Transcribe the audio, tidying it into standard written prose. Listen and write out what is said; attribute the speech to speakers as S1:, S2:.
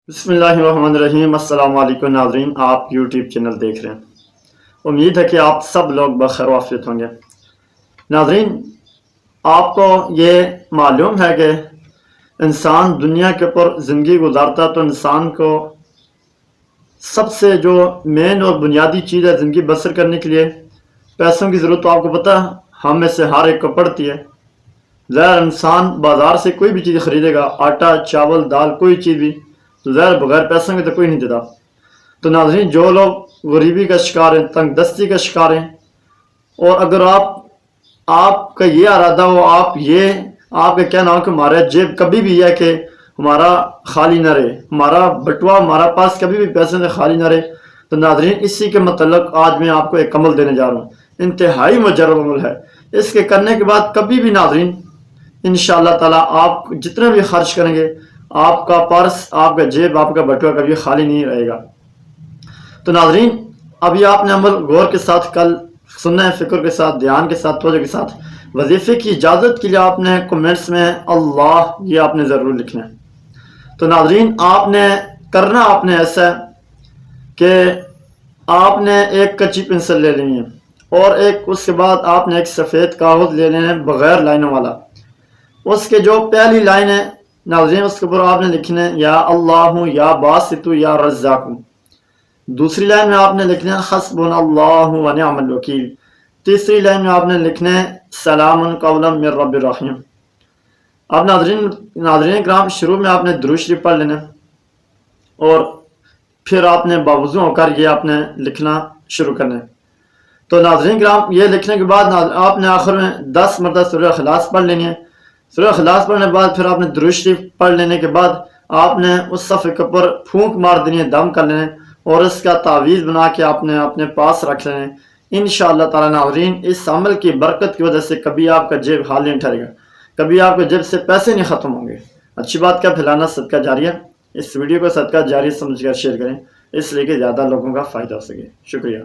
S1: بسم اللہ الرحمن الرحیم۔ السلام علیکم ناظرین، آپ یوٹیوب چینل دیکھ رہے ہیں۔ امید ہے کہ آپ سب لوگ بخیر و عافیت ہوں گے۔ ناظرین، آپ کو یہ معلوم ہے کہ انسان دنیا کے اوپر زندگی گزارتا تو انسان کو سب سے جو مین اور بنیادی چیز ہے زندگی بسر کرنے کے لیے پیسوں کی ضرورت، تو آپ کو پتہ ہے ہم میں سے ہر ایک کو پڑتی ہے۔ ظاہر انسان بازار سے کوئی بھی چیز خریدے گا، آٹا چاول دال کوئی چیز بھی، تو ظاہر بغیر پیسوں کے تو کوئی نہیں دیتا۔ تو ناظرین، جو لوگ غریبی کا شکار ہیں، تنگ دستی کا شکار ہیں، اور اگر آپ کا یہ ارادہ ہو، آپ کا کہنا ہو کہ ہمارا جیب کبھی بھی ہے کہ ہمارا خالی نہ رہے، ہمارا بٹوا ہمارا پاس کبھی بھی پیسے سے خالی نہ رہے، تو ناظرین اسی کے متعلق آج میں آپ کو ایک عمل دینے جا رہا ہوں۔ انتہائی مجرب عمل ہے۔ اس کے کرنے کے بعد کبھی بھی ناظرین انشاءاللہ تعالیٰ آپ جتنے بھی خرچ کریں گے، آپ کا پرس، آپ کا جیب، آپ کا بٹوا کبھی خالی نہیں رہے گا۔ تو ناظرین، ابھی آپ نے عمل غور کے ساتھ کل سننا ہے، فکر کے ساتھ، دھیان کے ساتھ، توجہ کے ساتھ۔ وظیفے کی اجازت کے لیے آپ نے کمنٹس میں اللہ یہ آپ نے ضرور لکھنا ہے۔ تو ناظرین، آپ نے کرنا ایسا ہے کہ آپ نے ایک کچی پنسل لے لینی ہے، اور اس کے بعد آپ نے ایک سفید کاغذ لے لینا ہے بغیر لائنوں والا۔ اس کے جو پہلی لائن ہے ناظرین، اس کے اوپر آپ نے لکھنا ہے یا اللہ یا باسط یا رزاق۔ دوسری لائن میں آپ نے لکھنا ہے حسبنا اللہ و نعم الوکیل۔ تیسری لائن میں آپ نے لکھنا ہے سلام قولا من رب الرحیم۔ اب ناظرین کرام، شروع میں آپ نے درود شریف پڑھ لینا، اور پھر آپ نے باوضو ہو کر یہ آپ نے لکھنا شروع کرنا ہے۔ تو ناظرین کرام، یہ لکھنے کے بعد آپ نے آخر میں 10 مرتبہ سورہ اخلاص پڑھ لینی ہے۔ سورہ اخلاص پڑھنے کے بعد پھر آپ نے درود شریف پڑھ لینے کے بعد آپ نے اس صفحے کے اوپر پھونک مار دینی ہے، دم کر لینا ہے، اور اس کا تعویذ بنا کے آپ نے اپنے پاس رکھ لینا ہے۔ انشاءاللہ تعالی ناظرین، اس عمل کی برکت کی وجہ سے کبھی آپ کا جیب خالی نہیں ٹھہرے گا، کبھی آپ کے جیب سے پیسے نہیں ختم ہوں گے۔ اچھی بات کا پھیلانا صدقہ جاریہ۔ اس ویڈیو کو صدقہ جاریہ سمجھ کر شیئر کریں، اس لیے کہ زیادہ لوگوں کا فائدہ ہو سکے۔ شکریہ۔